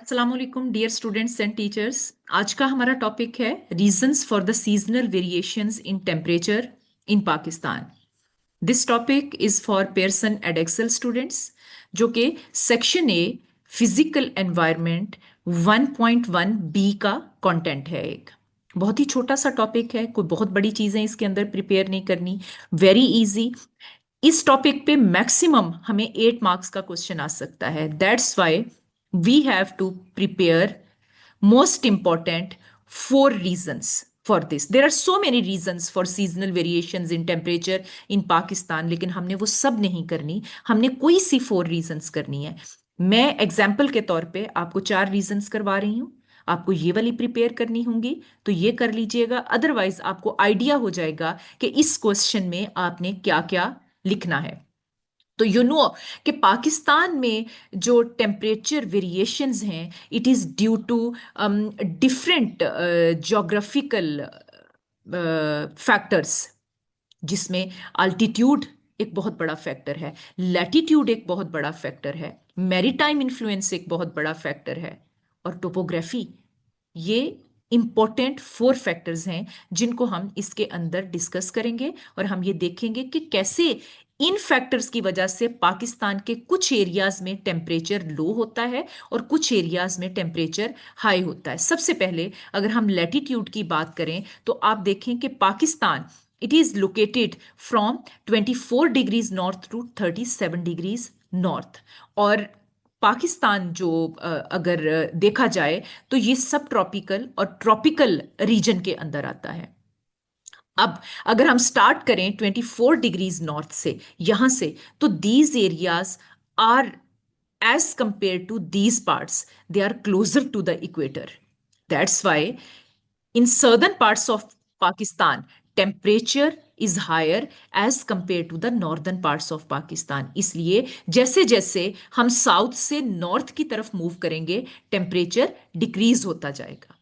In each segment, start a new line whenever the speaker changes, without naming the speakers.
अस्सलाम वालेकुम dear students and teachers. आज का हमारा टॉपिक है reasons for the seasonal variations in temperature in Pakistan. This topic is for Pearson Edexcel students, जो कि section A physical environment 1.1 B का कंटेंट है। एक बहुत ही छोटा सा टॉपिक है, कोई बहुत बड़ी चीज़ें इसके अंदर प्रिपेयर नहीं करनी, वेरी इजी। इस टॉपिक पे मैक्सिमम हमें 8 मार्क्स का क्वेश्चन आ सकता है। That's why we have to prepare most important 4 reasons for this. There are so many reasons for seasonal variations in temperature in Pakistan, लेकिन हमने वो सब नहीं करनी, हमने कोई सी 4 reasons करनी है। मैं एग्जाम्पल के तौर पे आपको 4 reasons करवा रही हूँ, आपको ये वाली प्रिपेयर करनी होंगी तो ये कर लीजिएगा, अदरवाइज आपको आइडिया हो जाएगा कि इस क्वेश्चन में आपने क्या क्या लिखना है। तो कि पाकिस्तान में जो टेम्परेचर वेरिएशंस हैं, it is due to different geographical factors, जिसमें अल्टीट्यूड एक बहुत बड़ा फैक्टर है, लैटिट्यूड एक बहुत बड़ा फैक्टर है, मैरीटाइम इन्फ्लुएंस एक बहुत बड़ा फैक्टर है, और टोपोग्राफी। ये इंपॉर्टेंट 4 फैक्टर्स हैं जिनको हम इसके अंदर डिस्कस करेंगे, और हम ये देखेंगे कि कैसे इन फैक्टर्स की वजह से पाकिस्तान के कुछ एरियाज में टेम्परेचर लो होता है और कुछ एरियाज में टेम्परेचर हाई होता है। सबसे पहले अगर हम लैटिट्यूड की बात करें तो आप देखें कि Pakistan, it is located from 24 degrees north to 37 degrees north. और पाकिस्तान जो अगर देखा जाए तो ये सब ट्रॉपिकल और ट्रॉपिकल रीजन के अंदर आता है। अब अगर हम स्टार्ट करें 24 डिग्रीज नॉर्थ से, यहां से, तो these areas are as compare to these parts, they are closer to the equator. That's why in southern parts of Pakistan, temperature is higher as compared to the northern parts of Pakistan. इसलिए जैसे जैसे हम south से north की तरफ move करेंगे, temperature decrease होता जाएगा।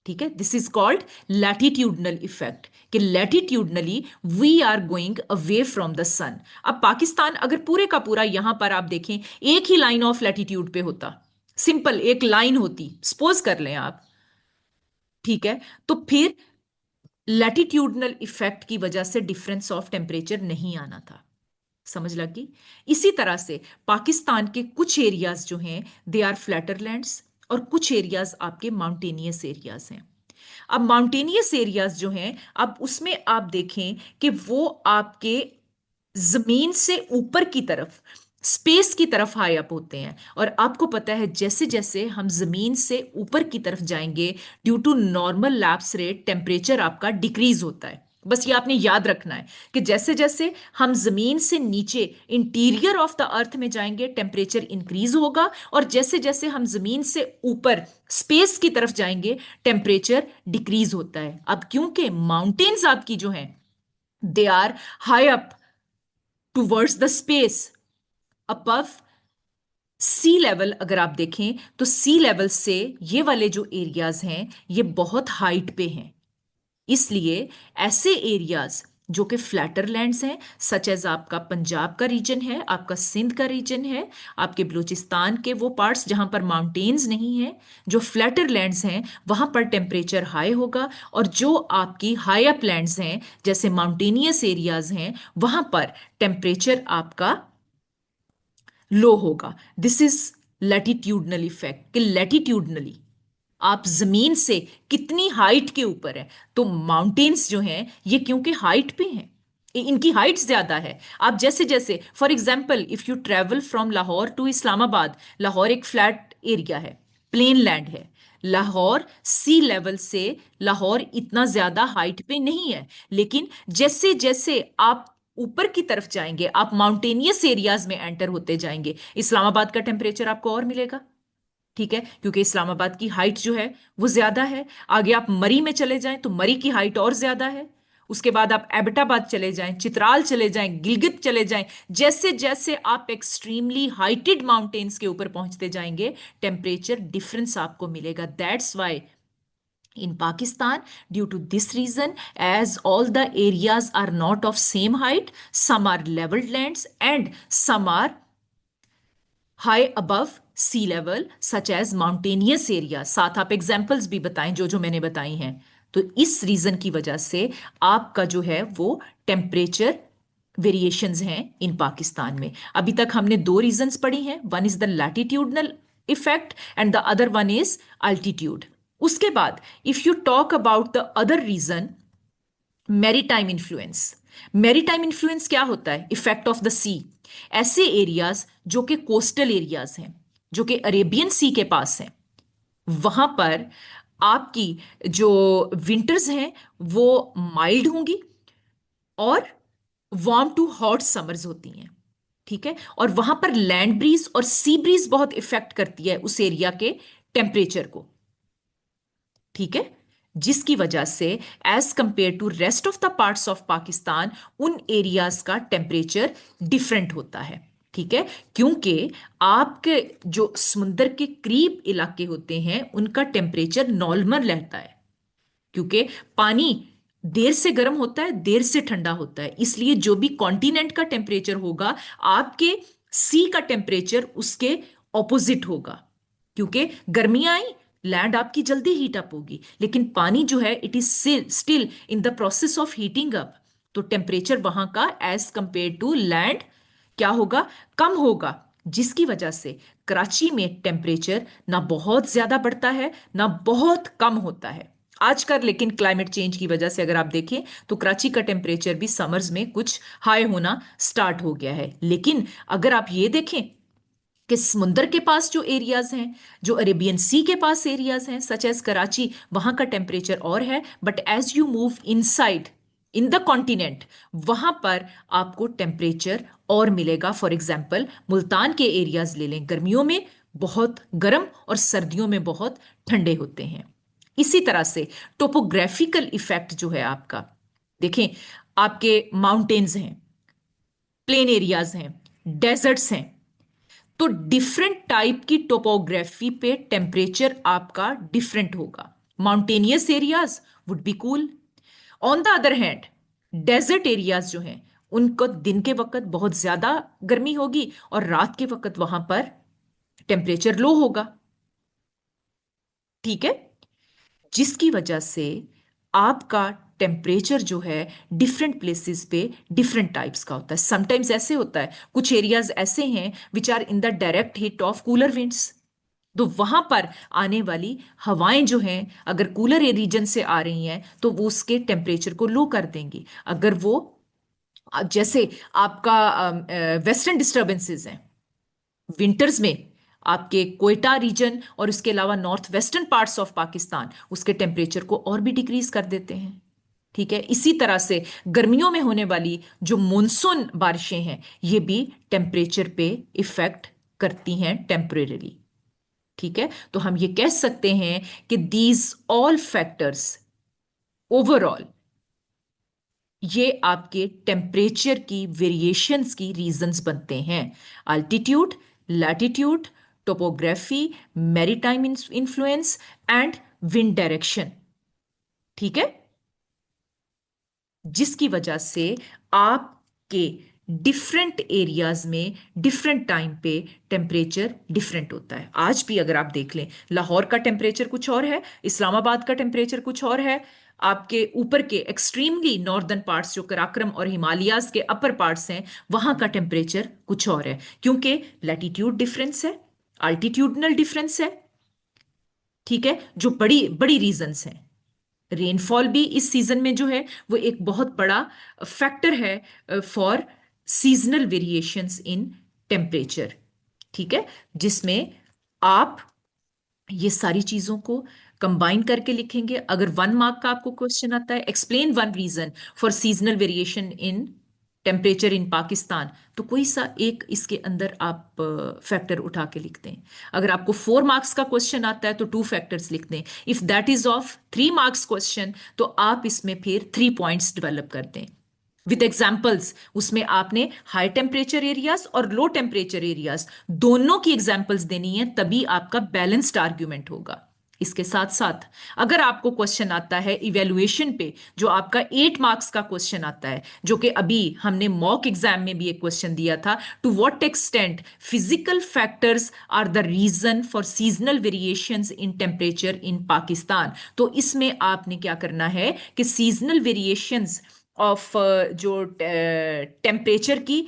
ठीक है, this is called latitudinal effect, कि latitudinally we are going away from the sun. अब पाकिस्तान अगर पूरे का पूरा यहां पर आप देखें एक ही लाइन ऑफ लैटिट्यूड पे होता, सिंपल एक लाइन होती, सपोज कर लें आप, ठीक है, तो फिर लैटिट्यूडनल इफेक्ट की वजह से डिफरेंस ऑफ टेम्परेचर नहीं आना था। समझ लगी? इसी तरह से पाकिस्तान के कुछ एरियाज जो हैं, दे आर फ्लैटर लैंड्स, और कुछ एरियाज आपके माउंटेनियस एरियाज हैं। अब माउंटेनियस एरियाज जो हैं, अब उसमें आप देखें कि वो आपके जमीन से ऊपर की तरफ, स्पेस की तरफ हाई अप होते हैं। और आपको पता है जैसे जैसे हम जमीन से ऊपर की तरफ जाएंगे, due to normal lapse rate, temperature आपका डिक्रीज होता है। बस ये आपने याद रखना है कि जैसे जैसे हम जमीन से नीचे इंटीरियर ऑफ द अर्थ में जाएंगे, टेम्परेचर इंक्रीज होगा, और जैसे जैसे हम जमीन से ऊपर स्पेस की तरफ जाएंगे, टेम्परेचर डिक्रीज होता है। अब क्योंकि माउंटेन्स आपकी जो हैं, they are high up towards the space above sea level, अगर आप देखें तो सी लेवल से ये वाले जो एरियाज हैं ये बहुत हाइट पे हैं। इसलिए ऐसे एरियाज जो कि फ्लैटर लैंड्स हैं, सच एज आपका पंजाब का रीजन है, आपका सिंध का रीजन है, आपके बलूचिस्तान के वो पार्ट्स जहां पर माउंटेन्स नहीं है, जो फ्लैटर लैंड्स हैं वहां पर टेम्परेचर हाई होगा। और जो आपकी हाई अप लैंड्स हैं, जैसे माउंटेनियस एरियाज हैं, वहां पर टेम्परेचर आपका लो होगा। दिस इज लैटिट्यूडनल इफेक्ट, कि लैटिट्यूडनली आप जमीन से कितनी हाइट के ऊपर है। तो माउंटेन्स जो हैं ये क्योंकि हाइट पे हैं, इनकी हाइट ज्यादा है। आप जैसे जैसे for example if you travel from Lahore to Islamabad, Lahore एक फ्लैट एरिया है, प्लेन लैंड है। लाहौर सी लेवल से, लाहौर इतना ज्यादा हाइट पे नहीं है, लेकिन जैसे जैसे आप ऊपर की तरफ जाएंगे, आप माउंटेनियस एरियाज में एंटर होते जाएंगे, इस्लामाबाद का टेम्परेचर आपको और मिलेगा। ठीक है, क्योंकि इस्लामाबाद की हाइट जो है वो ज्यादा है। आगे आप मरी में चले जाएं तो मरी की हाइट और ज्यादा है। उसके बाद आप एबटाबाद चले जाएं, चित्राल चले जाएं, गिलगित चले जाएं, जैसे जैसे आप एक्सट्रीमली हाइटेड माउंटेन्स के ऊपर पहुंचते जाएंगे, टेम्परेचर डिफरेंस आपको मिलेगा। That's why in Pakistan, due to this reason, as all the areas are not of same height, some are leveled lands and some are high above sea level such as mountainous area. साथ आप examples भी बताएं जो जो मैंने बताई हैं। तो इस रीजन की वजह से आपका जो है वो टेम्परेचर वेरिएशंस हैं इन पाकिस्तान में। अभी तक हमने दो रीजंस पढ़ी हैं, one is the latitudinal effect and the other one is altitude. उसके बाद if you talk about the other reason, maritime influence. Maritime influence क्या होता है? Effect of the sea. ऐसे एरियाज जो कि कोस्टल एरियाज हैं, जो कि अरेबियन सी के पास हैं, वहां पर आपकी जो विंटर्स हैं वो माइल्ड होंगी और वार्म टू हॉट समर्स होती हैं। ठीक है, और वहां पर लैंड ब्रीज और सी ब्रीज बहुत इफेक्ट करती है उस एरिया के टेम्परेचर को। ठीक है, जिसकी वजह से as compare to rest of the parts of Pakistan उन एरियाज का टेम्परेचर डिफरेंट होता है। ठीक है, क्योंकि आपके जो समुंदर के करीब इलाके होते हैं उनका टेम्परेचर नॉर्मल रहता है, क्योंकि पानी देर से गर्म होता है, देर से ठंडा होता है, इसलिए जो भी कॉन्टिनेंट का टेम्परेचर होगा आपके सी का टेम्परेचर उसके ऑपोजिट होगा। क्योंकि गर्मियां आई, लैंड आपकी जल्दी हीट अप होगी, लेकिन पानी जो है it is still in the process of heating up. तो टेम्परेचर वहां का एज कंपेयर टू लैंड क्या होगा? कम होगा, जिसकी वजह से कराची में टेम्परेचर ना बहुत ज्यादा बढ़ता है ना बहुत कम होता है आजकल। लेकिन क्लाइमेट चेंज की वजह से अगर आप देखें तो कराची का टेम्परेचर भी समर्स में कुछ हाई होना स्टार्ट हो गया है। लेकिन अगर आप ये देखें कि समुंदर के पास जो एरियाज हैं, जो अरेबियन सी के पास एरियाज हैं सच एज कराची, वहां का टेम्परेचर और है, but as you move inside in the continent वहां पर आपको टेम्परेचर और मिलेगा। फॉर एग्जाम्पल मुल्तान के एरियाज ले लें, गर्मियों में बहुत गर्म और सर्दियों में बहुत ठंडे होते हैं। इसी तरह से टोपोग्राफिकल इफेक्ट जो है आपका, देखें आपके माउंटेन्स हैं, प्लेन एरियाज हैं, डेजर्ट्स हैं, तो डिफरेंट टाइप की टोपोग्राफी पे टेम्परेचर आपका डिफरेंट होगा। Mountainous areas would be cool, on the other hand desert areas जो हैं उनको दिन के वक्त बहुत ज्यादा गर्मी होगी और रात के वक्त वहां पर टेम्परेचर लो होगा। ठीक है, जिसकी वजह से आपका टेम्परेचर जो है डिफरेंट प्लेसेस पे डिफरेंट टाइप्स का होता है। समटाइम्स ऐसे होता है, कुछ एरियाज ऐसे हैं which are in the direct hit of cooler winds, तो वहां पर आने वाली हवाएं जो हैं अगर कूलर रीजन से आ रही हैं तो वो उसके टेम्परेचर को लो कर देंगी। अगर वो जैसे आपका वेस्टर्न डिस्टर्बेंसेस हैं विंटर्स में, आपके कोयटा रीजन और उसके अलावा north western parts of Pakistan उसके टेम्परेचर को और भी डिक्रीज कर देते हैं। ठीक है, इसी तरह से गर्मियों में होने वाली जो मॉनसून बारिशें हैं ये भी टेम्परेचर पे इफेक्ट करती हैं टेम्परेरीली। ठीक है, तो हम ये कह सकते हैं कि दीज ऑल फैक्टर्स ओवरऑल ये आपके टेम्परेचर की वेरिएशंस की रीजंस बनते हैं। Altitude, latitude, topography, maritime influence and wind direction. ठीक है, जिसकी वजह से आपके डिफरेंट एरियाज में डिफरेंट टाइम पे टेम्परेचर डिफरेंट होता है। आज भी अगर आप देख लें, लाहौर का टेम्परेचर कुछ और है, इस्लामाबाद का टेम्परेचर कुछ और है, आपके ऊपर के एक्सट्रीमली नॉर्दर्न पार्ट्स जो कराक्रम और हिमालयाज के अपर पार्ट्स हैं वहां का टेम्परेचर कुछ और है, क्योंकि लैटिट्यूड डिफरेंस है, अल्टीट्यूडनल डिफरेंस है। ठीक है, जो बड़ी बड़ी रीजंस हैं। रेनफॉल भी इस सीजन में जो है वो एक बहुत बड़ा फैक्टर है for seasonal variations in temperature. ठीक है, जिसमें आप ये सारी चीजों को कंबाइन करके लिखेंगे। अगर 1 मार्क का आपको क्वेश्चन आता है explain one reason for seasonal variation in temperature in Pakistan, तो कोई सा एक इसके अंदर आप फैक्टर उठा के लिखते हैं। अगर आपको 4 मार्क्स का क्वेश्चन आता है तो 2 फैक्टर्स लिखते हैं। If that is of 3 marks question तो आप इसमें फिर 3 पॉइंट्स डेवलप करते हैं विद एग्जाम्पल्स। उसमें आपने हाई टेम्परेचर एरियाज और लो टेम्परेचर एरियाज दोनों की एग्जाम्पल्स देनी है, तभी आपका बैलेंस्ड आर्ग्यूमेंट होगा। इसके साथ साथ अगर आपको क्वेश्चन आता है इवेल्युएशन पे, जो आपका 8 मार्क्स का क्वेश्चन आता है, जो कि अभी हमने मॉक एग्जाम में भी एक क्वेश्चन दिया था, to what extent physical factors are the reason for seasonal variations in temperature in Pakistan. तो इसमें आपने क्या करना है कि सीजनल वेरिएशंस ऑफ जो टेम्परेचर की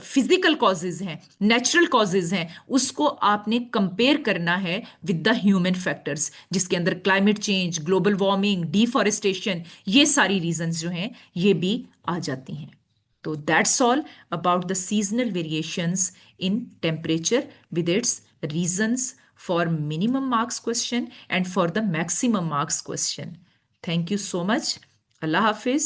फिजिकल कॉजेज हैं, नेचुरल कॉजेज हैं, उसको आपने कंपेयर करना है विद द ह्यूमन फैक्टर्स, जिसके अंदर climate change, global warming, deforestation, ये सारी रीजंस जो हैं ये भी आ जाती हैं। तो that's all about the seasonal variations in temperature with its reasons for minimum marks question and for the maximum marks question. Thank you so much. Allah Hafiz.